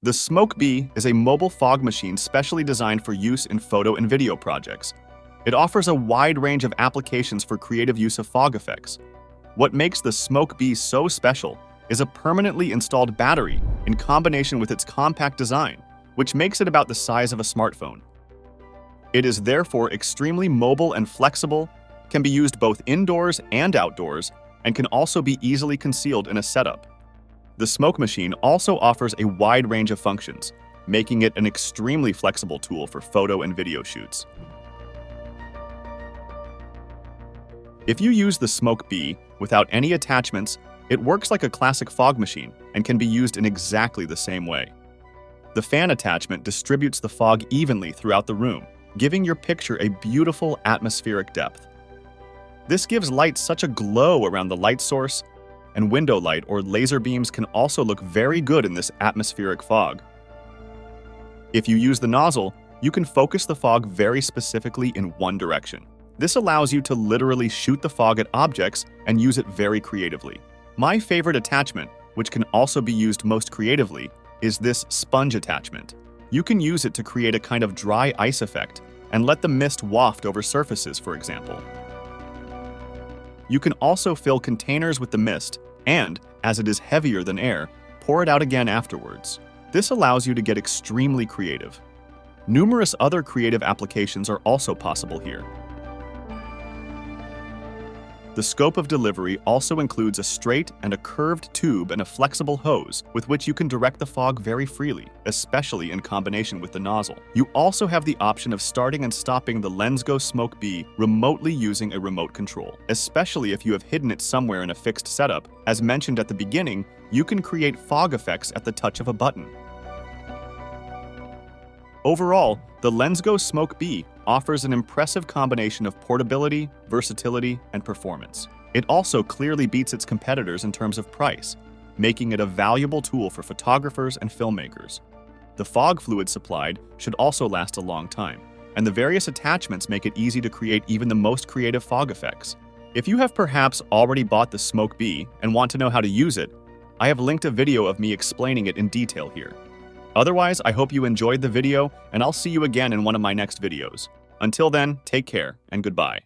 The SmokeB is a mobile fog machine specially designed for use in photo and video projects. It offers a wide range of applications for creative use of fog effects. What makes the SmokeB so special is a permanently installed battery in combination with its compact design, which makes it about the size of a smartphone. It is therefore extremely mobile and flexible, can be used both indoors and outdoors, and can also be easily concealed in a setup. The Smoke machine also offers a wide range of functions, making it an extremely flexible tool for photo and video shoots. If you use the SmokeB without any attachments, it works like a classic fog machine and can be used in exactly the same way. The fan attachment distributes the fog evenly throughout the room, giving your picture a beautiful atmospheric depth. This gives light such a glow around the light source, and window light or laser beams can also look very good in this atmospheric fog. If you use the nozzle, you can focus the fog very specifically in one direction. This allows you to literally shoot the fog at objects and use it very creatively. My favorite attachment, which can also be used most creatively, is this sponge attachment. You can use it to create a kind of dry ice effect and let the mist waft over surfaces, for example. You can also fill containers with the mist and, as it is heavier than air, pour it out again afterwards. This allows you to get extremely creative. Numerous other creative applications are also possible here. The scope of delivery also includes a straight and a curved tube and a flexible hose with which you can direct the fog very freely, especially in combination with the nozzle. You also have the option of starting and stopping the Lensgo SmokeB remotely using a remote control, especially if you have hidden it somewhere in a fixed setup. As mentioned at the beginning, you can create fog effects at the touch of a button. Overall, the Lensgo SmokeB offers an impressive combination of portability, versatility, and performance. It also clearly beats its competitors in terms of price, making it a valuable tool for photographers and filmmakers. The fog fluid supplied should also last a long time, and the various attachments make it easy to create even the most creative fog effects. If you have perhaps already bought the SmokeB and want to know how to use it, I have linked a video of me explaining it in detail here. Otherwise, I hope you enjoyed the video, and I'll see you again in one of my next videos. Until then, take care and goodbye.